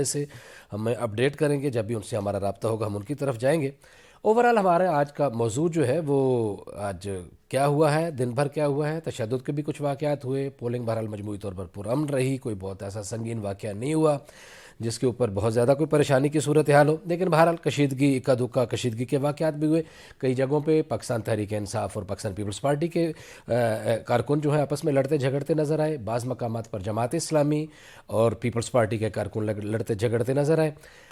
حوالے سے ہمیں اپڈیٹ کریں گے، جب بھی ان سے ہمارا رابطہ ہوگا ہم ان کی طرف جائیں گے۔ اوورال ہمارا آج کا موضوع جو ہے وہ آج کیا ہوا ہے، دن بھر کیا ہوا ہے۔ تشدد کے بھی کچھ واقعات ہوئے، پولنگ بہرحال مجموعی طور پر پرامن رہی، کوئی بہت ایسا سنگین واقعہ نہیں ہوا جس کے اوپر بہت زیادہ کوئی پریشانی کی صورتحال ہو، لیکن بہرحال کشیدگی، اکا دکا کشیدگی کے واقعات بھی ہوئے۔ کئی جگہوں پہ پاکستان تحریک انصاف اور پاکستان پیپلز پارٹی کے کارکن جو ہیں آپس میں لڑتے جھگڑتے نظر آئے، بعض مقامات پر جماعت اسلامی اور پیپلز پارٹی کے کارکن لڑتے جھگڑتے نظر آئے،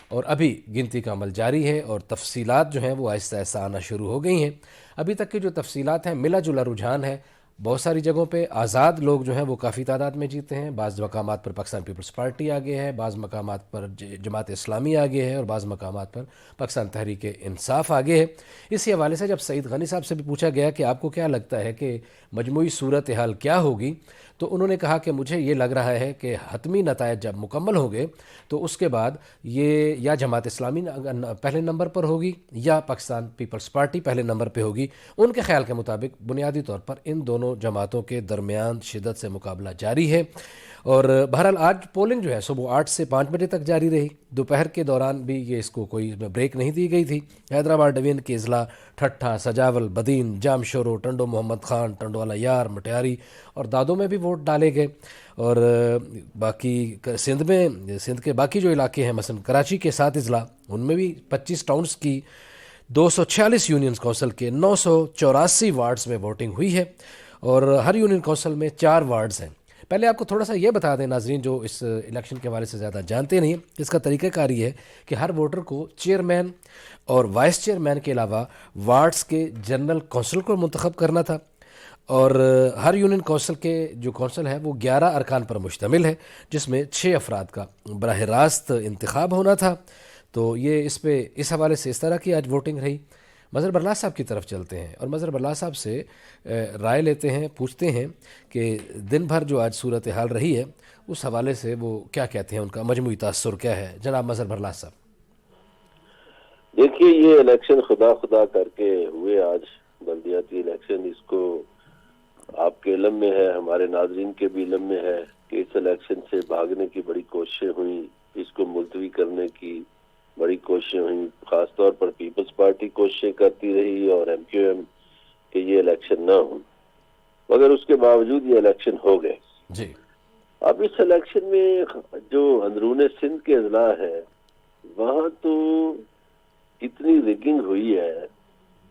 اور ابھی گنتی کا عمل جاری ہے اور تفصیلات جو ہیں وہ آہستہ آہستہ آنا شروع ہو گئی ہیں۔ ابھی تک کی جو تفصیلات ہیں، ملا جلا رجحان ہے، بہت ساری جگہوں پہ آزاد لوگ جو ہیں وہ کافی تعداد میں جیتے ہیں، بعض مقامات پر پاکستان پیپلز پارٹی آگے ہے، بعض مقامات پر جماعت اسلامی آگے ہے، اور بعض مقامات پر پاکستان تحریک انصاف آگے ہے۔ اسی حوالے سے جب سعید غنی صاحب سے بھی پوچھا گیا کہ آپ کو کیا لگتا ہے کہ مجموعی صورتحال کیا ہوگی، تو انہوں نے کہا کہ مجھے یہ لگ رہا ہے کہ حتمی نتائج جب مکمل ہوں گے تو اس کے بعد یہ یا جماعت اسلامی پہلے نمبر پر ہوگی یا پاکستان پیپلز پارٹی پہلے نمبر پہ ہوگی۔ ان کے خیال کے مطابق بنیادی طور پر ان دونوں جماعتوں کے درمیان شدت سے مقابلہ جاری ہے، اور بہرحال آج پولنگ جو ہے صبح 8 سے 5 بجے تک جاری رہی۔ دوپہر کے دوران بھی یہ اس کو کوئی بریک نہیں دی گئی تھی۔ حیدرآباد ڈویژن کے اضلاع ٹھٹھا، سجاول، بدین، جام شورو، ٹنڈو محمد خان، ٹنڈوالا یار، مٹیاری اور دادوں میں بھی ووٹ ڈالے گئے، اور باقی سندھ کے باقی جو علاقے ہیں، مثلا کراچی کے 7 اضلاع، ان میں بھی 25 ٹاؤنز کی 246 یونین کونسل کے 984 وارڈز میں ووٹنگ ہوئی ہے، اور ہر یونین کونسل میں 4 وارڈز ہیں۔ پہلے آپ کو تھوڑا سا یہ بتا دیں ناظرین جو اس الیکشن کے حوالے سے زیادہ جانتے نہیں، اس کا طریقہ کار یہ ہے کہ ہر ووٹر کو چیئرمین اور وائس چیئرمین کے علاوہ وارڈز کے جنرل کونسل کو منتخب کرنا تھا، اور ہر یونین کونسل کے جو کونسل ہے وہ 11 ارکان پر مشتمل ہے، جس میں 6 افراد کا براہ راست انتخاب ہونا تھا۔ تو یہ اس حوالے سے اس طرح کی آج ووٹنگ رہی۔ مظہر برلاس صاحب کی طرف چلتے ہیں اور مظہر برلاس صاحب سے رائے لیتے ہیں، پوچھتے ہیں کہ دن بھر جو آج صورتحال رہی ہے اس حوالے سے وہ کیا کہتے ہیں، ان کا مجموعی تاثر کیا ہے۔ جناب مظہر برلاس صاحب۔ دیکھیے، یہ الیکشن خدا خدا کر کے ہوئے آج بلدیاتی الیکشن، اس کو آپ کے علم میں ہے، ہمارے ناظرین کے بھی علم میں ہے کہ اس الیکشن سے بھاگنے کی بڑی کوششیں ہوئیں، اس کو ملتوی کرنے کی بڑی کوششیں ہوئیں، خاص طور پر پیپلز پارٹی کوششیں کرتی رہی اور ایم کیو ایم کہ یہ الیکشن نہ ہو، مگر اس کے باوجود یہ الیکشن ہو گئے۔ جی۔ اب اس الیکشن میں جو اندرون سندھ کے اضلاع ہے وہاں تو اتنی ریگنگ ہوئی ہے،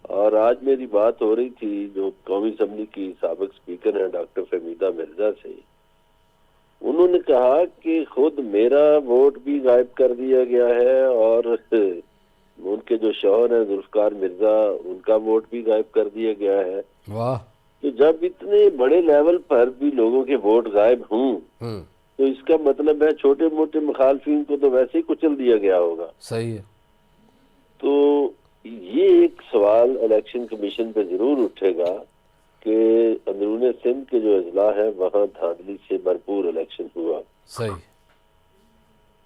اور آج میری بات ہو رہی تھی جو قومی اسمبلی کی سابق اسپیکر ہیں ڈاکٹر فہمیدہ مرزا سے، انہوں نے کہا کہ خود میرا ووٹ بھی غائب کر دیا گیا ہے، اور ان کے جو شوہر ہیں ذوالفقار مرزا، ان کا ووٹ بھی غائب کر دیا گیا ہے۔ واہ۔ تو جب اتنے بڑے لیول پر بھی لوگوں کے ووٹ غائب ہوں تو اس کا مطلب ہے چھوٹے موٹے مخالفین کو تو ویسے ہی کچل دیا گیا ہوگا۔ صحیح ہے۔ تو یہ ایک سوال الیکشن کمیشن پہ ضرور اٹھے گا کہ اندرون سندھ کے جو اضلاع ہے وہاں دھاندلی سے بھرپور الیکشن ہوا۔ صحیح۔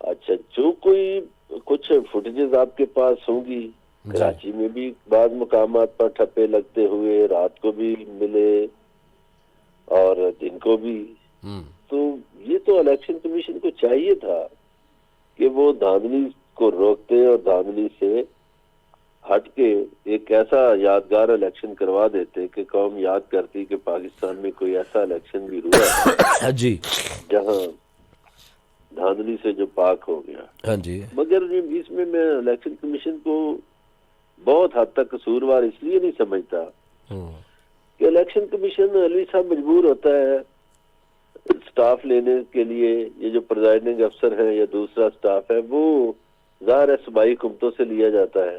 اچھا، جو کوئی کچھ فوٹیجز آپ کے پاس ہوں گی، کراچی میں بھی بعض مقامات پر ٹھپے لگتے ہوئے، رات کو بھی ملے اور دن کو بھی، تو یہ تو الیکشن کمیشن کو چاہیے تھا کہ وہ دھاندلی کو روکتے اور دھاندلی سے ہٹ کے ایک ایسا یادگار الیکشن کروا دیتے کہ قوم یاد کرتی کہ پاکستان میں کوئی ایسا الیکشن بھی ہوا جی، جہاں دھاندلی سے جو پاک ہو گیا۔ ہاں جی۔ مگر اس میں الیکشن کمیشن کو بہت حد تک قصوروار اس لیے نہیں سمجھتا کہ الیکشن کمیشن علوی صاحب مجبور ہوتا ہے سٹاف لینے کے لیے، یہ جو پریزائڈنگ افسر ہیں یا دوسرا سٹاف ہے وہ ظاہر ہے صوبائی حکومتوں سے لیا جاتا ہے،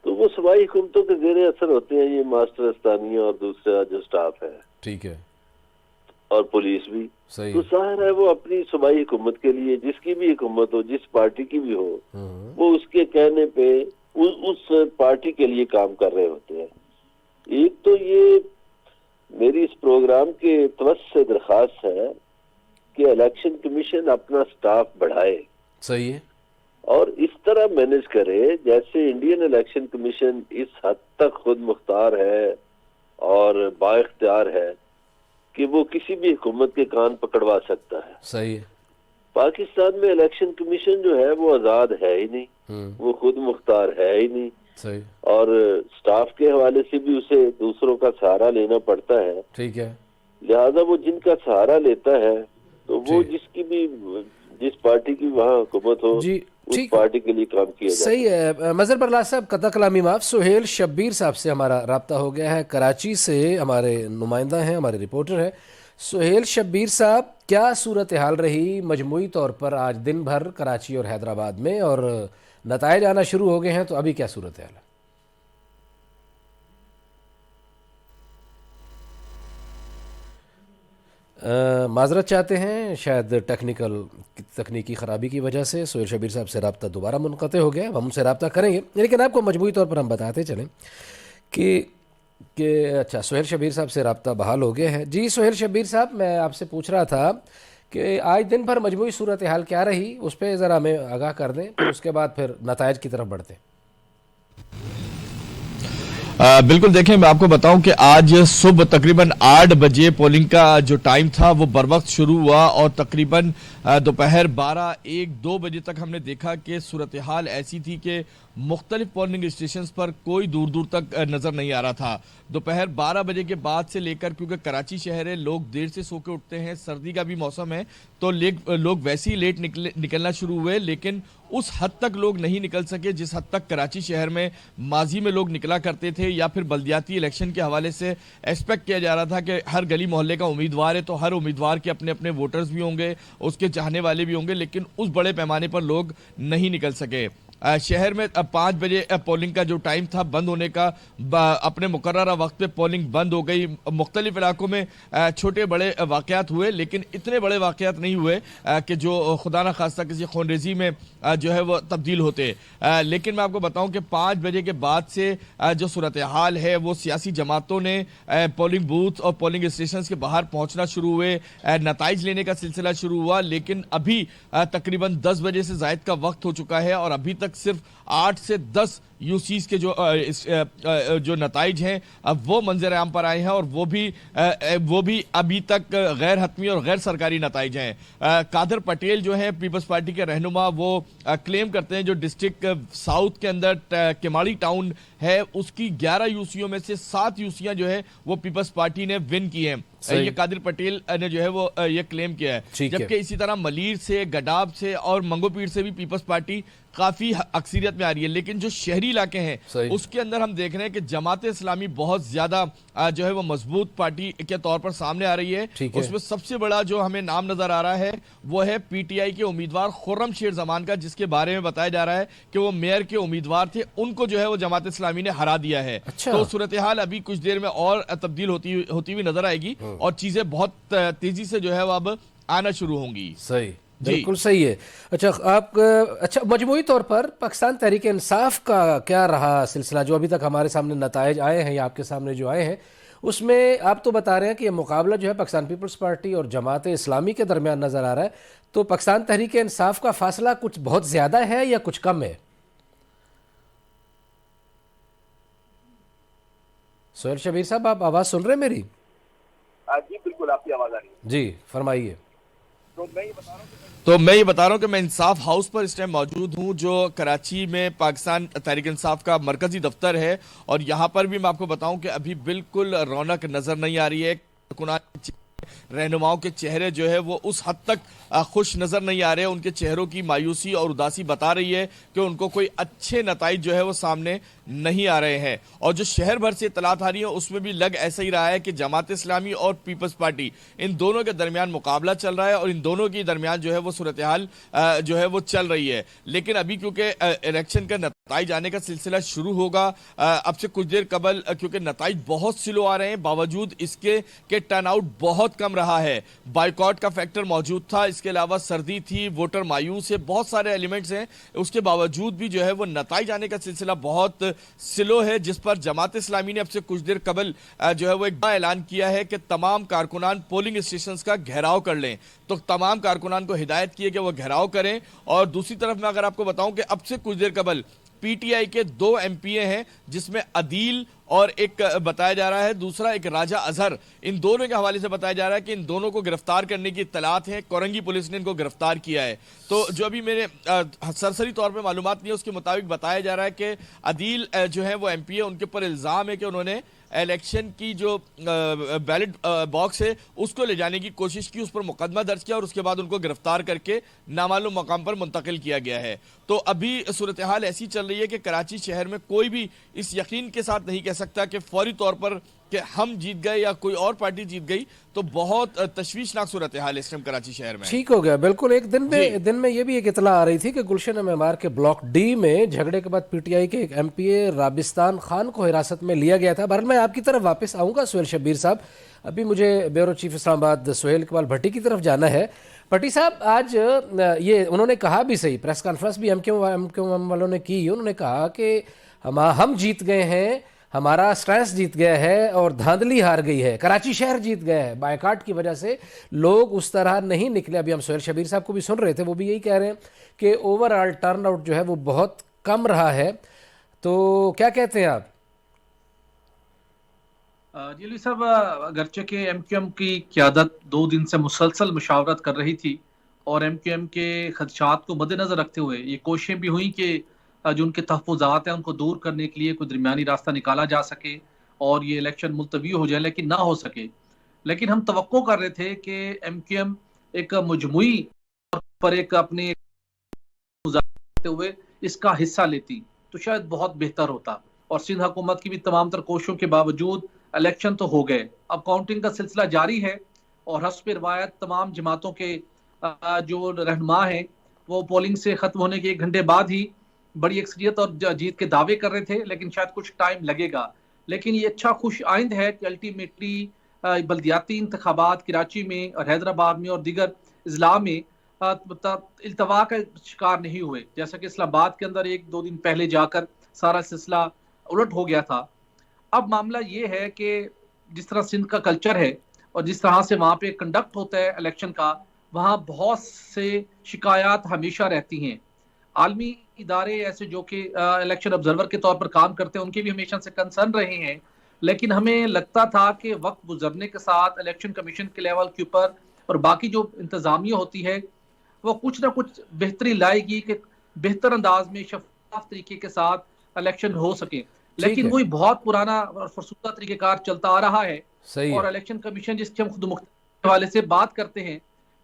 تو وہ صوبائی حکومتوں کے زیر اثر ہوتے ہیں یہ ماسٹر استانیہ اور دوسرا جو سٹاف ہے، ٹھیک ہے، اور پولیس بھی۔ صحیح۔ تو ظاہر ہے وہ اپنی صوبائی حکومت کے لیے، جس کی بھی حکومت ہو، جس پارٹی کی بھی ہو، وہ اس کے کہنے پہ اس پارٹی کے لیے کام کر رہے ہوتے ہیں۔ ایک تو یہ میری اس پروگرام کے توسط سے درخواست ہے کہ الیکشن کمیشن اپنا سٹاف بڑھائے، صحیح ہے، اور اس طرح مینج کرے جیسے انڈین الیکشن کمیشن اس حد تک خود مختار ہے اور با اختیار ہے کہ وہ کسی بھی حکومت کے کان پکڑوا سکتا ہے۔ صحیح ہے۔ پاکستان میں الیکشن کمیشن جو ہے وہ آزاد ہے ہی نہیں، وہ خود مختار ہے ہی نہیں، صحیح، اور سٹاف کے حوالے سے بھی اسے دوسروں کا سہارا لینا پڑتا ہے. ٹھیک ہے لہذا وہ جن کا سہارا لیتا ہے تو وہ جی جس پارٹی کی وہاں حکومت ہو جی اس ٹھیک، پارٹی کے لیے کام کیا جاتا ہے. صحیح ہے. مظہر برلاس صاحب، قطع کلامی معاف، سہیل شبیر صاحب سے ہمارا رابطہ ہو گیا ہے، کراچی سے ہمارے نمائندہ ہیں، ہمارے رپورٹر ہیں. سہیل شبیر صاحب، کیا صورتحال رہی مجموعی طور پر آج دن بھر کراچی اور حیدرآباد میں، اور نتائج آنا شروع ہو گئے ہیں تو ابھی کیا صورتحال ہے؟ معذرت چاہتے ہیں، شاید تکنیکی خرابی کی وجہ سے سہیل شبیر صاحب سے رابطہ دوبارہ منقطع ہو گیا. ہم ان سے رابطہ کریں گے، لیکن آپ کو مجموعی طور پر ہم بتاتے چلیں کہ اچھا، سہیل شبیر صاحب سے رابطہ بحال ہو گیا ہے. جی سہیل شبیر صاحب، میں آپ سے پوچھ رہا تھا کہ آج دن بھر مجموعی صورتحال کیا رہی، اس پہ ذرا ہمیں آگاہ کر دیں، پھر اس کے بعد پھر نتائج کی طرف بڑھتے ہیں. بالکل، دیکھیں میں آپ کو بتاؤں کہ آج صبح تقریباً 8 بجے پولنگ کا جو ٹائم تھا وہ بر وقت شروع ہوا، اور تقریباً دوپہر 12-1-2 بجے تک ہم نے دیکھا کہ صورتحال ایسی تھی کہ مختلف پولنگ اسٹیشنز پر کوئی دور دور تک نظر نہیں آ رہا تھا. دوپہر 12 بجے کے بعد سے لے کر، کیونکہ کراچی شہر ہے، لوگ دیر سے سو کے اٹھتے ہیں، سردی کا بھی موسم ہے، تو لوگ ویسے ہی لیٹ نکلنا شروع ہوئے، لیکن اس حد تک لوگ نہیں نکل سکے جس حد تک کراچی شہر میں ماضی میں لوگ نکلا کرتے تھے، یا پھر بلدیاتی الیکشن کے حوالے سے ایکسپیکٹ کیا جا رہا تھا کہ ہر گلی محلے کا امیدوار ہے تو ہر امیدوار کے اپنے اپنے ووٹرز بھی ہوں گے، اس کے چاہنے والے بھی ہوں گے، لیکن اس بڑے پیمانے پر لوگ نہیں نکل سکے. شہر میں 5 بجے پولنگ کا جو ٹائم تھا بند ہونے کا، اپنے مقررہ وقت پہ پولنگ بند ہو گئی. مختلف علاقوں میں چھوٹے بڑے واقعات ہوئے، لیکن اتنے بڑے واقعات نہیں ہوئے کہ جو خدا نہ خواستہ کسی خونریزی میں جو ہے وہ تبدیل ہوتے. لیکن میں آپ کو بتاؤں کہ 5 بجے کے بعد سے جو صورتحال ہے وہ سیاسی جماعتوں نے پولنگ بوتھ اور پولنگ اسٹیشنز کے باہر پہنچنا شروع ہوئے، نتائج لینے کا سلسلہ شروع ہوا. لیکن ابھی تقریباً 10 بجے سے زائد کا وقت ہو چکا ہے، اور ابھی تک صرف 8 سے 10 یو سیز کے جو نتائج ہیں وہ منظر عام پر آئے ہیں، اور وہ بھی ابھی تک غیر حتمی اور غیر سرکاری نتائج ہیں. قادر پٹیل جو ہیں پیپلز پارٹی کے رہنما، وہ کلیم کرتے ہیں جو ڈسٹرکٹ ساؤتھ کے اندر کیماڑی ٹاؤن ہے، اس کی 11 یوسیوں میں سے 7 یوسیاں جو ہے وہ پیپلز پارٹی نے ون کی ہیں. یہ قادر پٹیل نے جو ہے وہ یہ کلیم کیا ہے. جبکہ اسی طرح ملیر سے، گڈاب سے اور منگو پیر سے بھی پیپلز پارٹی کافی اکثریت میں آ رہی ہے. لیکن جو شہری علاقے ہیں اس کے اندر ہم دیکھ رہے ہیں کہ جماعت اسلامی بہت زیادہ جو ہے وہ مضبوط پارٹی کے طور پر سامنے آ رہی ہے. اس میں سب سے بڑا جو ہمیں نام نظر آ رہا ہے وہ ہے پی ٹی آئی کے امیدوار خرم شیر زمان کا، جس کے بارے میں بتایا جا رہا ہے کہ وہ میئر کے امیدوار تھے، ان کو جو ہے وہ جماعت اسلامی نے ہرا دیا ہے. تو صورتحال ابھی کچھ دیر میں اور تبدیل ہوتی ہوئی نظر آئے گی، اور چیزیں بہت تیزی سے جو ہے وہ اب آنا شروع ہوں گی. صحیح، بالکل صحیح ہے. اچھا مجموعی طور پر پاکستان تحریک انصاف کا کیا رہا سلسلہ؟ جو ابھی تک ہمارے سامنے نتائج آئے ہیں یا آپ کے سامنے جو آئے ہیں، اس میں آپ تو بتا رہے ہیں کہ یہ مقابلہ جو ہے پاکستان پیپلز پارٹی اور جماعت اسلامی کے درمیان نظر آ رہا ہے، تو پاکستان تحریک انصاف کا فاصلہ کچھ بہت زیادہ ہے یا کچھ کم ہے؟ سہیل شبیر صاحب، آپ آواز سن رہے ہیں میری؟ جی بالکل، آپ کی آواز آ رہی ہے. جی فرمائیے. تو میں یہ بتا رہا ہوں کہ میں انصاف ہاؤس پر اس ٹائم موجود ہوں، جو کراچی میں پاکستان تحریک انصاف کا مرکزی دفتر ہے، اور یہاں پر بھی میں آپ کو بتاؤں کہ ابھی بالکل رونق نظر نہیں آ رہی ہے. رہنماؤں کے چہرے جو ہے وہ اس حد تک خوش نظر نہیں آ رہے. ان کے چہروں کی مایوسی اور اداسی بتا رہی ہے کہ ان کو کوئی اچھے نتائج جو ہے وہ سامنے نہیں آ رہے ہیں. اور جو شہر بھر سے اطلاعات آ رہی ہیں اس میں بھی لگ ایسا ہی رہا ہے کہ جماعت اسلامی اور پیپلز پارٹی، ان دونوں کے درمیان مقابلہ چل رہا ہے، اور ان دونوں کے درمیان جو ہے وہ صورتحال جو ہے وہ چل رہی ہے. لیکن ابھی کیونکہ الیکشن کا نتائج آنے کا سلسلہ شروع ہوگا اب سے کچھ دیر قبل، کیونکہ نتائج بہت سلو آ رہے ہیں، باوجود اس کے کہ ٹرن آؤٹ بہت کم رہا ہے. بائیکاٹ کا فیکٹر موجود تھا، اس کے علاوہ سردی تھی، ووٹر مایوس ہے، بہت سارے ایلیمنٹس ہیں. اس کے باوجود بھی جو ہے وہ نتائج آنے کا سلسلہ بہت سلو ہے، جس پر جماعت اسلامی نے اب سے کچھ دیر قبل جو ہے وہ ایک بڑا اعلان کیا ہے کہ تمام کارکنان پولنگ اسٹیشنز کا گھیراؤ کر لیں. تو تمام کارکنان کو ہدایت کی ہے کہ وہ گھیراؤ کریں. اور دوسری طرف میں اگر آپ کو بتاؤں کہ اب سے کچھ دیر قبل پی ٹی آئی کے 2 ایم پی اے ہیں، جس میں عدیل اور ایک بتایا جا رہا ہے دوسرا ایک راجہ اظہر، ان دونوں کے حوالے سے بتایا جا رہا ہے کہ ان دونوں کو گرفتار کرنے کی اطلاعات ہیں، کورنگی پولیس نے ان کو گرفتار کیا ہے۔ تو جو ابھی میرے سرسری طور پہ معلومات نہیں ہے اس کے مطابق بتایا جا رہا ہے کہ عدیل جو ہے وہ ایم پی ہے، ان کے اوپر الزام ہے کہ انہوں نے الیکشن کی جو بیلٹ باکس ہے اس کو لے جانے کی کوشش کی، اس پر مقدمہ درج کیا اور اس کے بعد ان کو گرفتار کر کے نامعلوم مقام پر منتقل کیا گیا ہے۔ تو ابھی صورتحال ایسی چل رہی ہے کہ کراچی شہر میں کوئی بھی اس یقین کے ساتھ نہیں کہہ سکتا کہ فوری طور پر کہ ہم جیت گئے یا کوئی اور پارٹی جیت گئی، تو بہت تشویشناک صورتحال اس ٹائم کراچی شہر میں۔ ٹھیک ہو گیا بالکل۔ ایک دن میں یہ بھی ایک اطلاع آ رہی تھی کہ گلشن معمار کے بلاک ڈی میں جھگڑے کے بعد پی ٹی آئی کے ایک ایم پی اے رابستان خان کو حراست میں لیا گیا تھا۔ بہرحال میں آپ کی طرف واپس آؤں گا سہیل شبیر صاحب، ابھی مجھے بیورو چیف اسلام آباد سہیل اقبال بھٹی کی طرف جانا ہے۔ بھٹی صاحب آج یہ انہوں نے کہا بھی صحیح، پریس کانفرنس بھی ایم کیو ایم والوں نے کی، انہوں نے کہا کہ ہم جیت گئے ہیں، ہمارا سٹرینس جیت گیا ہے اور دھاندلی ہار گئی ہے، کراچی شہر جیت گیا ہے، بائیکاٹ کی وجہ سے لوگ اس طرح نہیں نکلے۔ ابھی ہم سہیل شبیر صاحب کو بھی سن رہے تھے، وہ بھی یہی کہہ رہے ہیں کہ اوور آل ٹرن آؤٹ جو ہے وہ بہت کم رہا ہے، تو کیا کہتے ہیں آپ؟ جی علی صاحب، اگرچہ کہ ایم کیو ایم کی قیادت 2 دن سے مسلسل مشاورت کر رہی تھی اور ایم کیو ایم کے خدشات کو مد نظر رکھتے ہوئے یہ کوششیں بھی ہوئیں کہ جو ان کے تحفظات ہیں ان کو دور کرنے کے لیے کوئی درمیانی راستہ نکالا جا سکے اور یہ الیکشن ملتوی ہو جائے، لیکن نہ ہو سکے۔ لیکن ہم توقع کر رہے تھے کہ ایم کیو ایم ایک مجموعی طور پر ایک اپنے کرتے ہوئے اس کا حصہ لیتی تو شاید بہت بہتر ہوتا، اور سندھ حکومت کی بھی تمام تر کوششوں کے باوجود الیکشن تو ہو گئے۔ اب کاؤنٹنگ کا سلسلہ جاری ہے اور حسب روایت تمام جماعتوں کے جو رہنما ہیں وہ پولنگ سے ختم ہونے کے 1 گھنٹے بعد ہی بڑی اکثریت اور جیت کے دعوے کر رہے تھے، لیکن شاید کچھ ٹائم لگے گا۔ لیکن یہ اچھا خوش آئند ہے کہ الٹیمیٹلی بلدیاتی انتخابات کراچی میں اور حیدرآباد میں اور دیگر اضلاع میں التوا کا شکار نہیں ہوئے، جیسا کہ اسلام آباد کے اندر 1-2 دن پہلے جا کر سارا سلسلہ الٹ ہو گیا تھا۔ اب معاملہ یہ ہے کہ جس طرح سندھ کا کلچر ہے اور جس طرح سے وہاں پہ کنڈکٹ ہوتا ہے الیکشن کا، وہاں بہت سے شکایات ہمیشہ رہتی ہیں۔ عالمی ادارے ایسے جو کہ الیکشن آبزرور کے طور پر کام کرتے ہیں ان کے بھی ہمیشہ سے کنسرن رہے ہیں، لیکن ہمیں لگتا تھا کہ وقت گزرنے کے ساتھ الیکشن کمیشن کے لیول کے اوپر اور باقی جو انتظامیہ ہوتی ہے وہ کچھ نہ کچھ بہتری لائے گی کہ بہتر انداز میں شفاف طریقے کے ساتھ الیکشن ہو سکے۔ لیکن وہی بہت پرانا اور فرسودہ طریقہ کار چلتا آ رہا ہے، اور الیکشن کمیشن جس کے ہم خود مختلف حوالے سے بات کرتے ہیں،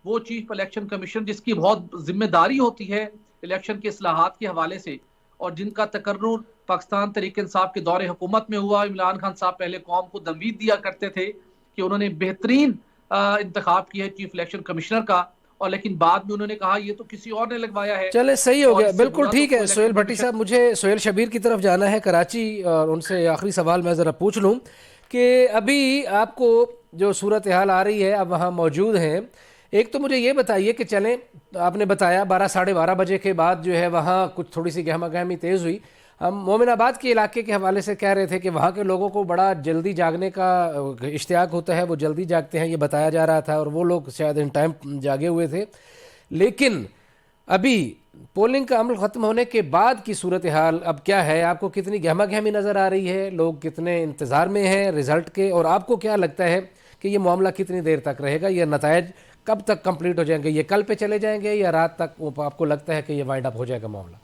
وہ چیف الیکشن کمیشن جس کی بہت ذمہ داری ہوتی ہے الیکشن کے اصلاحات کے حوالے سے، اور جن کا تقرر پاکستان تحریک انصاف کے دور حکومت میں ہوا۔ عمران خان صاحب پہلے قوم کو تموید دیا کرتے تھے کہ انہوں نے بہترین انتخاب کیا ہے چیف الیکشن کمشنر کا، اور لیکن بعد میں انہوں نے کہا یہ تو کسی اور نے لگوایا ہے۔ چلے صحیح ہو گیا، بالکل ٹھیک ہے سہیل بھٹی صاحب۔ مجھے سہیل شبیر کی طرف جانا ہے کراچی، اور ان سے آخری سوال میں ذرا پوچھ لوں کہ ابھی آپ کو جو صورتحال آ رہی ہے، اب وہاں موجود ہیں، ایک تو مجھے یہ بتائیے کہ چلیں آپ نے بتایا 12-12:30 بجے کے بعد جو ہے وہاں کچھ تھوڑی سی گہما گہمی تیز ہوئی۔ ہم مومن آباد کے علاقے کے حوالے سے کہہ رہے تھے کہ وہاں کے لوگوں کو بڑا جلدی جاگنے کا اشتیاق ہوتا ہے، وہ جلدی جاگتے ہیں، یہ بتایا جا رہا تھا، اور وہ لوگ شاید ان ٹائم جاگے ہوئے تھے۔ لیکن ابھی پولنگ کا عمل ختم ہونے کے بعد کی صورتحال اب کیا ہے؟ آپ کو کتنی گہما گہمی نظر آ رہی ہے؟ لوگ کتنے انتظار میں ہیں رزلٹ کے؟ اور آپ کو کیا لگتا ہے کہ یہ معاملہ کتنی دیر تک رہے گا؟ یہ نتائج کب تک کمپلیٹ ہو جائیں گے؟ یہ کل پہ چلے جائیں گے یا رات تک آپ کو لگتا ہے کہ یہ وائنڈ اپ ہو جائے گا معاملہ؟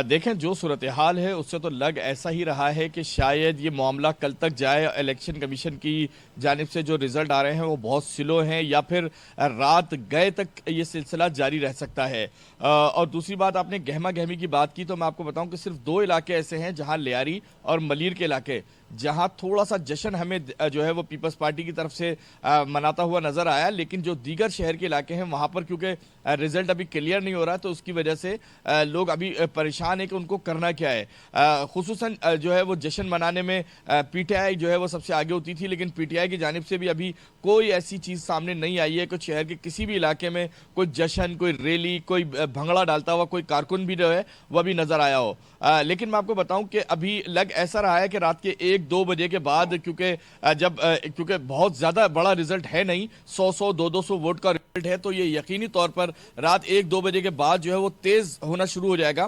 دیکھیں جو صورتحال ہے اس سے تو لگ ایسا ہی رہا ہے کہ شاید یہ معاملہ کل تک جائے۔ الیکشن کمیشن کی جانب سے جو رزلٹ آ رہے ہیں وہ بہت سلو ہیں، یا پھر رات گئے تک یہ سلسلہ جاری رہ سکتا ہے۔ اور دوسری بات، آپ نے گہما گہمی کی بات کی، تو میں آپ کو بتاؤں کہ صرف 2 علاقے ایسے ہیں جہاں لیاری اور ملیر کے علاقے جہاں تھوڑا سا جشن ہمیں جو ہے وہ پیپلز پارٹی کی طرف سے مناتا ہوا نظر آیا، لیکن جو دیگر شہر کے علاقے ہیں وہاں پر کیونکہ رزلٹ ابھی کلیئر نہیں ہو رہا، تو اس کی وجہ سے لوگ ابھی پریشان ہیں کہ ان کو کرنا کیا ہے۔ خصوصاً جو ہے وہ جشن منانے میں پی ٹی آئی جو ہے وہ سب سے آگے ہوتی تھی، لیکن پی ٹی آئی کی جانب سے بھی ابھی کوئی ایسی چیز سامنے نہیں آئی ہے کہ شہر کے کسی بھی علاقے میں کوئی جشن، کوئی ریلی، کوئی بھنگڑا ڈالتا ہوا کوئی کارکن بھی جو ہے وہ بھی نظر آیا ہو۔ لیکن میں آپ کو بتاؤں کہ ابھی لگ ایسا رہا ہے کہ رات کے 1-2 بجے کے بعد، کیونکہ بہت زیادہ بڑا رزلٹ ہے نہیں، 100 200 ووٹ کا رزلٹ ہے، تو یہ یقینی طور پر رات 1-2 بجے کے بعد جو ہے وہ تیز ہونا شروع ہو جائے گا۔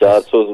400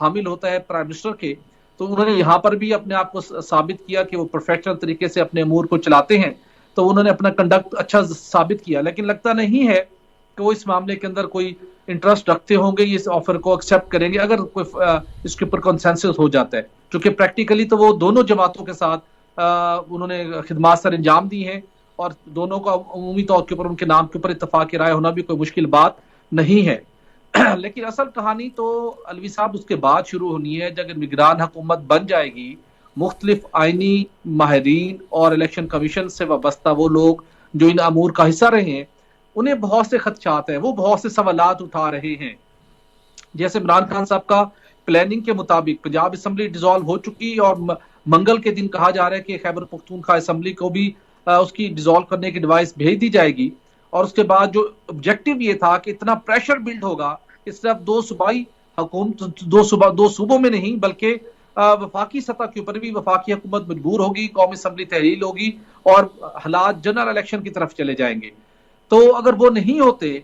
حامل ہوتا ہے پرائم منسٹر کے، تو انہوں نے یہاں پر بھی اپنے آپ کو ثابت کیا کہ وہ پروفیشنل طریقے سے اپنے امور کو چلاتے ہیں، تو انہوں نے اپنا کنڈکٹ اچھا ثابت کیا. لیکن لگتا نہیں ہے کہ وہ اس معاملے کے اندر کوئی انٹرسٹ رکھتے ہوں گے، اس آفر کو ایکسیپٹ کریں گے اگر کوئی اس کے اوپر کنسنسس ہو جاتا ہے، چونکہ پریکٹیکلی تو وہ دونوں جماعتوں کے ساتھ انہوں نے خدمات سر انجام دی ہیں، اور دونوں کا عمومی طور کے اوپر ان کے نام کے اوپر اتفاق رائے ہونا بھی کوئی مشکل بات نہیں ہے. لیکن اصل کہانی تو الوی صاحب اس کے بعد شروع ہونی ہے جب نگران حکومت بن جائے گی. مختلف آئینی ماہرین اور الیکشن کمیشن سے وابستہ وہ لوگ جو ان امور کا حصہ رہے ہیں، انہیں بہت سے خدشات ہیں، وہ بہت سے سوالات اٹھا رہے ہیں. جیسے عمران خان صاحب کا پلاننگ کے مطابق پنجاب اسمبلی ڈیزالو ہو چکی، اور منگل کے دن کہا جا رہا ہے کہ خیبر پختونخوا اسمبلی کو بھی اس کی ڈیزالو کرنے کی ڈیوائس بھیج دی جائے گی. اور اس کے بعد جو آبجیکٹو یہ تھا کہ اتنا پریشر بلڈ ہوگا کہ صرف دو صوبائی حکومت دو صوبوں میں نہیں بلکہ وفاقی سطح کے اوپر بھی وفاقی حکومت مجبور ہوگی، قومی اسمبلی تحلیل ہوگی اور حالات جنرل الیکشن کی طرف چلے جائیں گے. تو اگر وہ نہیں ہوتے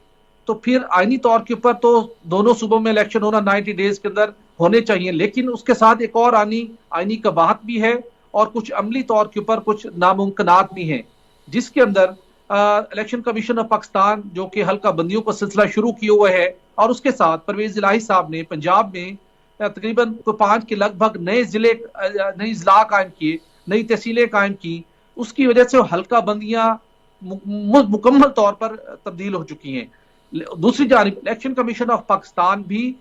تو پھر آئینی طور کے اوپر تو دونوں صوبوں میں الیکشن ہونا 90 ڈیز کے اندر ہونے چاہیے، لیکن اس کے ساتھ ایک اور آئینی قباحت بھی ہے اور کچھ عملی طور کے اوپر کچھ ناممکنات بھی ہیں، جس کے اندر الیکشن کمیشن آف پاکستان جو کہ حلقہ بندیوں کا سلسلہ شروع کیے ہوئے ہے، اور اس کے ساتھ پرویز الہی صاحب نے پنجاب میں تقریباً 5 کے لگ بھگ نئے اضلاع قائم کیے، نئی تحصیلیں قائم کی. اس کی وجہ سے حلقہ بندیاں مکمل طور پر تبدیل ہو چکی ہیں. دوسری جانب الیکشن کمیشن آف پاکستان بھی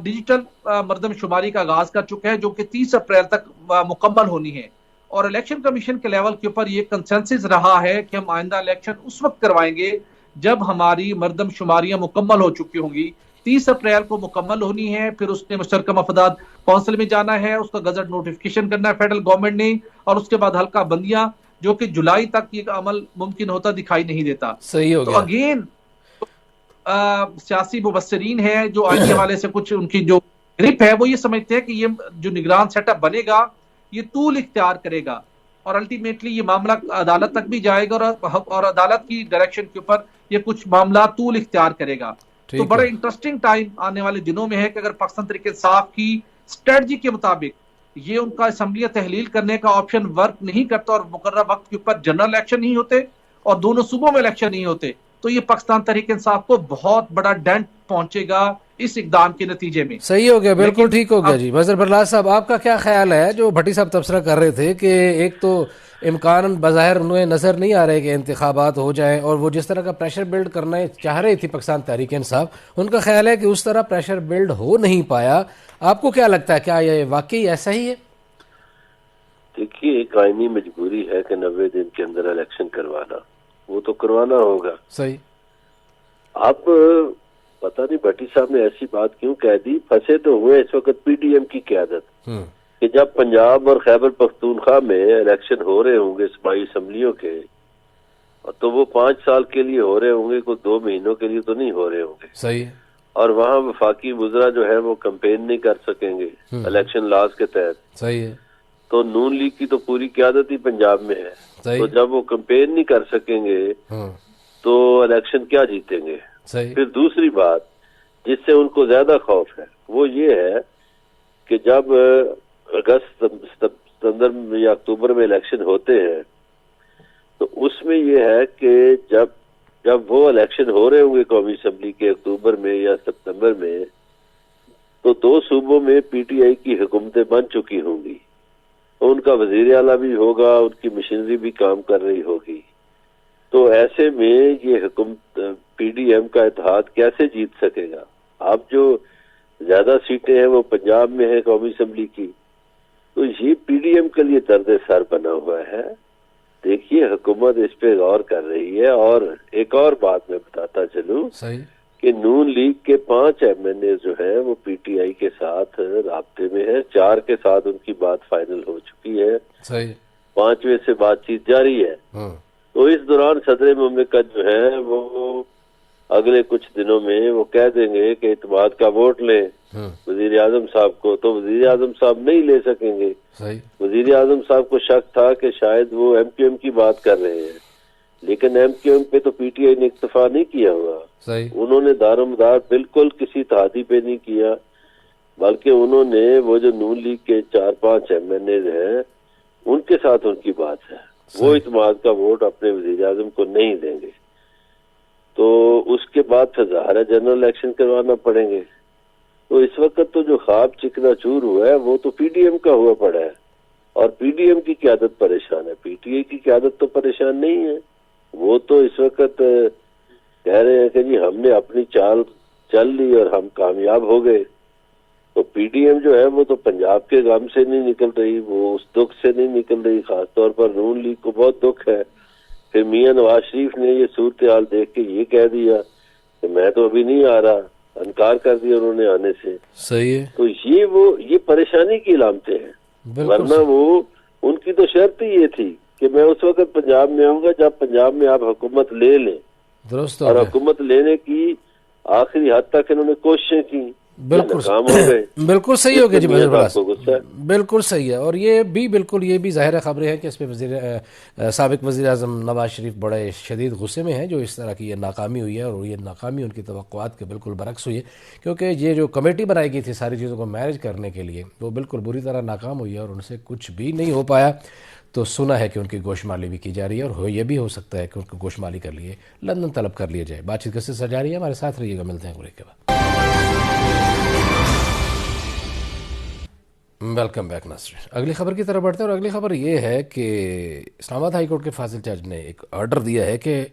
ڈیجیٹل مردم شماری کا آغاز کر چکا ہے جو کہ 30 اپریل تک مکمل ہونی ہے. اور الیکشن کمیشن کے لیول کے اوپر یہ کنسنسس رہا ہے کہ ہم آئندہ الیکشن اس وقت کروائیں گے جب ہماری مردم شماریاں مکمل ہو چکی ہوں گی. 30 اپریل کو مکمل ہونی ہے، پھر اس نے مشترکہ مفادات کونسل میں جانا ہے، اس کا گزٹ نوٹیفیکیشن کرنا ہے فیڈرل گورنمنٹ نے، اور اس کے بعد حلقہ بندیاں جو کہ جولائی تک یہ عمل ممکن ہوتا دکھائی نہیں دیتا. صحیح ہو تو گیا. اگین سیاسی مبصرین ہیں جو آئینی حوالے سے کچھ ان کی جو گرپ ہے وہ یہ سمجھتے ہیں کہ یہ جو نگران سیٹ اپ بنے گا یہ طول اختیار کرے گا اور الٹیمیٹلی یہ معاملہ عدالت تک بھی جائے گا اور عدالت کی ڈائریکشن کے اوپر یہ کچھ معاملات طول اختیار کرے گا. تو بڑے انٹرسٹنگ ٹائم آنے والے دنوں میں ہے کہ اگر پاکستان تحریک انصاف کی اسٹریٹجی کے مطابق یہ ان کا اسمبلیاں تحلیل کرنے کا آپشن ورک نہیں کرتا اور مقررہ وقت کے اوپر جنرل الیکشن نہیں ہوتے اور دونوں صوبوں میں الیکشن نہیں ہوتے تو یہ پاکستان تحریک انصاف کو بہت بڑا ڈینٹ پہنچے گا اس اقدام کے نتیجے میں. صحیح ہو گیا، بالکل ٹھیک ہو گیا. جی مظہر برلاس صاحب، آپ کا کیا خیال ہے؟ جو بھٹی صاحب تبصرہ کر رہے تھے کہ ایک تو امکان بظاہر انہیں نظر نہیں آ رہے کہ انتخابات ہو جائیں، اور وہ جس طرح کا پریشر بلڈ کرنا چاہ رہی تھی پاکستان تحریک انصاف، ان کا خیال ہے کہ اس طرح پریشر بلڈ ہو نہیں پایا. آپ کو کیا لگتا ہے، کیا یہ واقعی ایسا ہی ہے؟ دیکھیے، ایک آئینی مجبوری ہے کہ 90 دن کے اندر الیکشن کروانا، وہ تو کروانا ہوگا. صحیح. آپ پتہ نہیں بھٹی صاحب نے ایسی بات کیوں کہہ دی. پھنسے تو ہوئے اس وقت پی ڈی ایم کی قیادت کہ جب پنجاب اور خیبر پختونخوا میں الیکشن ہو رہے ہوں گے صوبائی اسمبلیوں کے، تو وہ 5 سال کے لیے ہو رہے ہوں گے، کوئی 2 مہینوں کے لیے تو نہیں ہو رہے ہوں گے. صحیح. اور وہاں وفاقی وزراء جو ہے وہ کمپین نہیں کر سکیں گے الیکشن لاز کے تحت. صحیح ہے. تو نون لیگ کی تو پوری قیادت ہی پنجاب میں ہے. تو جب وہ کمپین نہیں کر سکیں گے تو الیکشن کیا جیتیں گے؟ پھر دوسری بات جس سے ان کو زیادہ خوف ہے وہ یہ ہے کہ جب اگست ستمبر یا اکتوبر میں الیکشن ہوتے ہیں تو اس میں یہ ہے کہ جب وہ الیکشن ہو رہے ہوں گے قومی اسمبلی کے اکتوبر میں یا ستمبر میں، تو 2 صوبوں میں پی ٹی آئی کی حکومتیں بن چکی ہوں گی، ان کا وزیر اعلیٰ بھی ہوگا، ان کی مشینری بھی کام کر رہی ہوگی. تو ایسے میں یہ حکومت پی ڈی ایم کا اتحاد کیسے جیت سکے گا؟ اب جو زیادہ سیٹیں ہیں وہ پنجاب میں ہیں قومی اسمبلی کی، تو یہ پی ڈی ایم کے لیے درد سر بنا ہوا ہے. دیکھیے حکومت اس پہ غور کر رہی ہے. اور ایک اور بات میں بتاتا چلوں کہ نون لیگ کے 5 ایم این اے جو ہیں وہ پی ٹی آئی کے ساتھ رابطے میں ہیں، 4 کے ساتھ ان کی بات فائنل ہو چکی ہے، 5ویں سے بات چیت جاری ہے. تو اس دوران صدر مملکت جو ہے وہ اگلے کچھ دنوں میں وہ کہہ دیں گے کہ اعتماد کا ووٹ لیں وزیر اعظم صاحب کو، تو وزیر اعظم صاحب نہیں لے سکیں گے. وزیر اعظم صاحب کو شک تھا کہ شاید وہ ایم کیو ایم کی بات کر رہے ہیں، لیکن ایم کیو ایم پہ تو پی ٹی آئی نے اکتفا نہیں کیا ہوا. انہوں نے دار و مدار بالکل کسی اتحادی پہ نہیں کیا. بلکہ انہوں نے وہ جو نون لیگ کے 4-5 MNAs ہیں ان کے ساتھ ان کی بات ہے، وہ اعتماد کا ووٹ اپنے وزیر اعظم کو نہیں دیں گے، تو اس کے بعد پھر ظاہر ہے جنرل الیکشن کروانا پڑیں گے۔ تو اس وقت تو جو خواب چکنا چور ہوا ہے وہ تو پی ڈی ایم کا ہوا پڑا ہے، اور پی ڈی ایم کی قیادت پریشان ہے، پی ٹی آئی کی قیادت تو پریشان نہیں ہے۔ وہ تو اس وقت کہہ رہے ہیں کہ جی ہم نے اپنی چال چل لی اور ہم کامیاب ہو گئے۔ تو پی ڈی ایم جو ہے وہ تو پنجاب کے غم سے نہیں نکل رہی، وہ اس دکھ سے نہیں نکل رہی، خاص طور پر نون لیگ کو بہت دکھ ہے۔ پھر میاں نواز شریف نے یہ صورتحال دیکھ کے یہ کہہ دیا کہ میں تو ابھی نہیں آ رہا، انکار کر دیا انہوں نے آنے سے۔ صحیح ہے، تو یہ پریشانی کی علامتیں ہیں، ورنہ وہ ان کی تو شرط ہی یہ تھی کہ میں اس وقت پنجاب میں آؤں گا جب پنجاب میں آپ حکومت لے لیں، درست ہو اور گیا، حکومت لینے کی آخری حد تک انہوں نے کوششیں کی، بالکل ناکام ہو گئے۔ بالکل صحیح ہو گیا جی میاں بھائی صاحب کو غصہ ہے۔ بالکل صحیح ہے، اور یہ بھی ظاہر خبریں ہیں کہ اس پہ سابق وزیر اعظم نواز شریف بڑے شدید غصے میں ہیں جو اس طرح کی یہ ناکامی ہوئی ہے، اور یہ ناکامی ان کی توقعات کے بالکل برعکس ہوئی ہے، کیونکہ یہ جو کمیٹی بنائی گئی تھی ساری چیزوں کو مینیج کرنے کے لیے وہ بالکل بری طرح ناکام ہوئی ہے، اور ان سے کچھ بھی نہیں ہو پایا۔ تو سنا ہے کہ ان کی گوشمالی بھی کی جا رہی ہے، اور یہ بھی ہو سکتا ہے کہ ان کو گوشمالی کر لیے لندن طلب کر لیا جائے۔ بات چیت کس سے جاری ہے، ہمارے ساتھ رہیے گا، ملتے ہیں بریک کے بعد۔ ویلکم بیک ناظرین، اگلی خبر کی طرف بڑھتے ہیں، اور اگلی خبر یہ ہے کہ اسلام آباد ہائی کورٹ کے فاضل جج نے ایک آرڈر دیا ہے کہ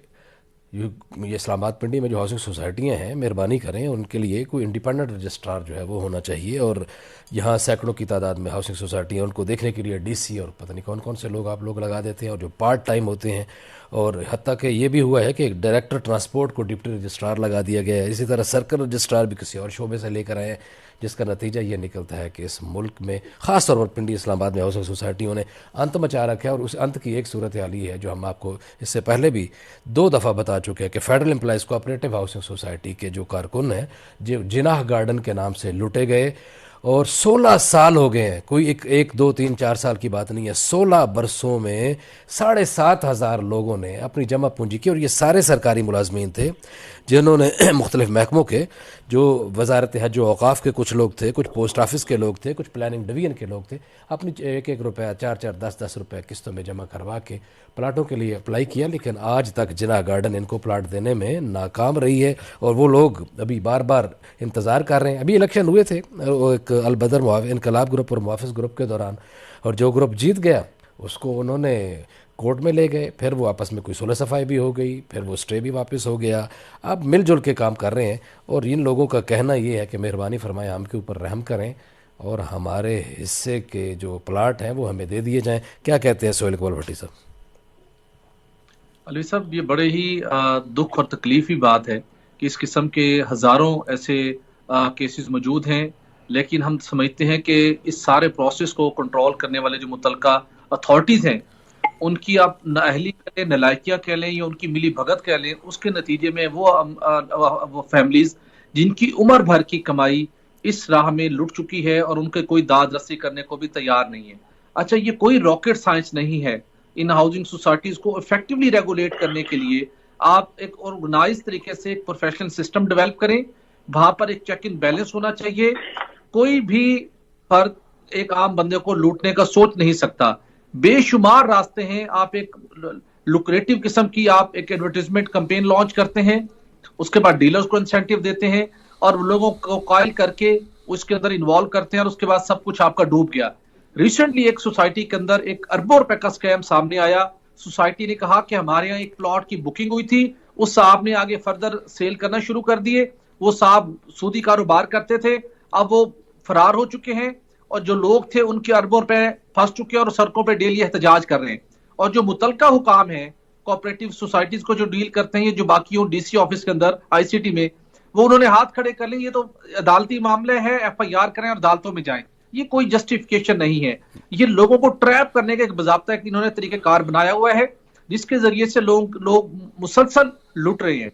یہ اسلام آباد پنڈی میں جو ہاؤسنگ سوسائٹیاں ہیں مہربانی کریں ان کے لیے کوئی انڈیپینڈنٹ رجسٹرار جو ہے وہ ہونا چاہیے، اور یہاں سینکڑوں کی تعداد میں ہاؤسنگ سوسائٹیاں، ان کو دیکھنے کے لیے ڈی سی اور پتہ نہیں کون کون سے لوگ آپ لوگ لگا دیتے ہیں، اور جو پارٹ ٹائم ہوتے ہیں، اور حتیٰ کہ یہ بھی ہوا ہے کہ ایک ڈائریکٹر ٹرانسپورٹ کو ڈپٹی رجسٹرار لگا دیا گیا ہے، اسی طرح سرکل رجسٹرار بھی کسی اور شعبے سے لے کر آئے ہیں، جس کا نتیجہ یہ نکلتا ہے کہ اس ملک میں خاص طور پر پنڈی اسلام آباد میں ہاؤسنگ سوسائٹیوں نے انت مچا رکھا ہے، اور اس انت کی ایک صورتحال یہ ہے جو ہم آپ کو اس سے پہلے بھی 2 دفعہ بتا چکے ہیں کہ federal employees cooperative housing society کے جو کارکن ہیں جو جناح گارڈن کے نام سے لوٹے گئے، اور 16 سال ہو گئے ہیں، کوئی ایک 2 3 4 سال کی بات نہیں ہے، 16 برسوں میں 7,500 لوگوں نے اپنی جمع پونجی کی، اور یہ سارے سرکاری ملازمین تھے جنہوں نے مختلف محکموں کے، جو وزارت حج و اوقاف کے کچھ لوگ تھے، کچھ پوسٹ آفس کے لوگ تھے، کچھ پلاننگ ڈویژن کے لوگ تھے، اپنی 1-1 روپیہ 4-4 10-10 روپے قسطوں میں جمع کروا کے پلاٹوں کے لیے اپلائی کیا، لیکن آج تک جناح گارڈن ان کو پلاٹ دینے میں ناکام رہی ہے، اور وہ لوگ ابھی بار بار انتظار کر رہے ہیں۔ ابھی الیکشن ہوئے تھے ایک البدر انقلاب گروپ اور محافظ گروپ کے دوران، اور جو گروپ جیت گیا اس کو انہوں نے کورٹ میں لے گئے، پھر وہ آپس میں کوئی صلح صفائی بھی ہو گئی، پھر وہ اسٹے بھی واپس ہو گیا، اب مل جل کے کام کر رہے ہیں، اور ان لوگوں کا کہنا یہ ہے کہ مہربانی فرمائیں ہم کے اوپر رحم کریں اور ہمارے حصے کے جو پلاٹ ہیں وہ ہمیں دے دیے جائیں۔ کیا کہتے ہیں سہیل اقبال بھٹی صاحب؟ علی صاحب، یہ بڑے ہی دکھ اور تکلیفی بات ہے کہ اس قسم کے ہزاروں ایسے کیسز موجود ہیں، لیکن ہم سمجھتے ہیں کہ اس سارے پروسیس کو کنٹرول کرنے والے جو متعلقہ اتھارٹیز ہیں ان کی آپ نااہلی کہہ لیں، نالائکیاں کہہ لیں، یا ان کی ملی بھگت کہہ لیں، اس کے نتیجے میں وہ فیملیز جن کی عمر بھر کی کمائی اس راہ میں لٹ چکی ہے اور ان کے کوئی داد رسی کرنے کو بھی تیار نہیں ہے۔ اچھا، یہ کوئی راکٹ سائنس نہیں ہے، ان ہاؤسنگ سوسائٹیز کو افیکٹولی ریگولیٹ کرنے کے لیے آپ ایک آرگنائز طریقے سے ایک پروفیشنل سسٹم ڈیولپ کریں، وہاں پر ایک چیک ان بیلنس ہونا چاہیے، کوئی بھی فرد ایک عام بندے کو لوٹنے کا سوچ نہیں سکتا، بے شمار راستے ہیں، آپ ایک لوکریٹو قسم کی آپ ایک ایڈورٹیزمنٹ کمپین لانچ کرتے ہیں، اس کے بعد ڈیلرز کو انسینٹیو دیتے ہیں اور لوگوں کو قائل کر کے اس کے اندر انوالو کرتے ہیں، اور اس کے بعد سب کچھ آپ کا ڈوب گیا۔ ریسنٹلی ایک سوسائٹی کے اندر ایک اربوں روپے کا اسکیم سامنے آیا، سوسائٹی نے کہا کہ ہمارے یہاں ایک پلاٹ کی بکنگ ہوئی تھی، اس صاحب نے آگے فردر سیل کرنا شروع کر دیے، وہ صاحب سودی کاروبار کرتے تھے، اب وہ فرار ہو چکے ہیں، اور جو لوگ تھے ان کے اربوں روپے پھنس چکے ہیں اور سڑکوں پہ ڈیلی احتجاج کر رہے ہیں، اور جو متعلقہ حکام ہیں کوآپریٹو سوسائٹیز کو جو ڈیل کرتے ہیں، جو باقیوں ڈی سی آفس کے اندر آئی سی ٹی میں، وہ انہوں نے ہاتھ کھڑے کر لیں، یہ تو عدالتی معاملے ہے، ایف آئی آر کریں اور عدالتوں میں جائیں، یہ کوئی جسٹیفیکیشن نہیں ہے، یہ لوگوں کو ٹریپ کرنے کا ایک باضابطہ ایک انہوں نے طریقہ کار بنایا ہوا ہے جس کے ذریعے سے لوگ مسلسل لوٹ رہے ہیں۔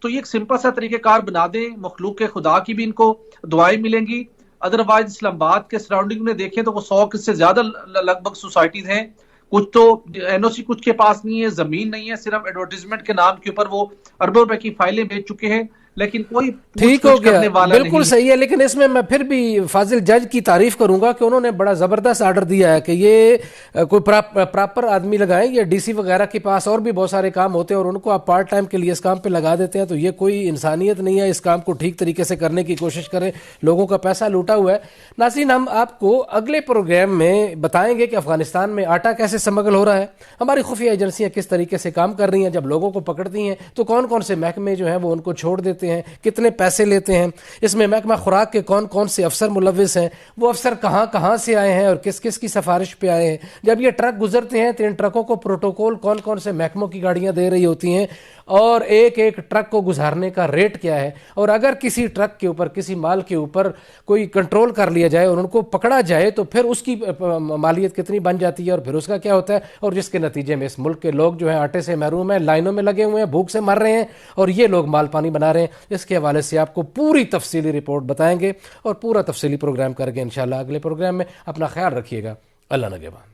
تو یہ ایک سمپل سا طریقہ کار بنا دیں، مخلوق کے خدا کی بھی ان کو دعائیں ملیں گی، ادروائز اسلام آباد کے سراؤنڈنگ میں دیکھیں تو وہ 100 سے زیادہ لگ بھگ سوسائٹیز ہیں، کچھ تو این او سی کچھ کے پاس نہیں ہے، زمین نہیں ہے، صرف ایڈورٹیزمنٹ کے نام کے اوپر وہ اربوں روپے کی فائلیں بیچ چکے ہیں، لیکن کوئی ٹھیک ہو گیا, والا بالکل نہیں. صحیح ہے. لیکن اس میں میں پھر بھی فاضل جج کی تعریف کروں گا کہ انہوں نے بڑا زبردست آرڈر دیا ہے کہ یہ کوئی پراپر آدمی لگائیں. یہ ڈی سی وغیرہ کے پاس اور بھی بہت سارے کام ہوتے ہیں اور ان کو آپ پارٹ ٹائم کے لیے اس کام پہ لگا دیتے ہیں, تو یہ کوئی انسانیت نہیں ہے. اس کام کو ٹھیک طریقے سے کرنے کی کوشش کریں, لوگوں کا پیسہ لوٹا ہوا ہے. ناظرین, ہم آپ کو اگلے پروگرام میں بتائیں گے کہ افغانستان میں آٹا کیسے سمگل ہو رہا ہے, ہماری خفیہ ایجنسیاں کس طریقے سے کام کر رہی ہیں, جب لوگوں کو پکڑتی ہیں تو کون کون سے محکمے جو ہیں وہ ان کو چھوڑ دیتے ہیں, کتنے پیسے لیتے ہیں. اس میں محکمہ خوراک کے کون کون سے افسر ملوث ہیں, وہ افسر کہاں کہاں سے آئے ہیں اور کس کس کی سفارش پہ آئے ہیں. جب یہ ٹرک گزرتے ہیں تو ان ٹرکوں کو پروٹوکول کون کون سے محکموں کی گاڑیاں دے رہی ہوتی ہیں, اور ایک ایک ٹرک کو گزارنے کا ریٹ کیا ہے. اور اگر کسی ٹرک کے اوپر, کسی مال کے اوپر کوئی کنٹرول کر لیا جائے اور ان کو پکڑا جائے تو پھر اس کی مالیت کتنی بن جاتی ہے اور پھر اس کا کیا ہوتا ہے, اور جس کے نتیجے میں اس ملک کے لوگ جو ہیں آٹے سے محروم ہیں, لائنوں میں لگے ہوئے ہیں, بھوک سے مر رہے ہیں, اور یہ لوگ مال پانی بنا رہے ہیں. اس کے حوالے سے آپ کو پوری تفصیلی رپورٹ بتائیں گے اور پورا تفصیلی پروگرام کریں گے انشاءاللہ اگلے پروگرام میں. اپنا خیال رکھیے گا. اللہ نگہبان.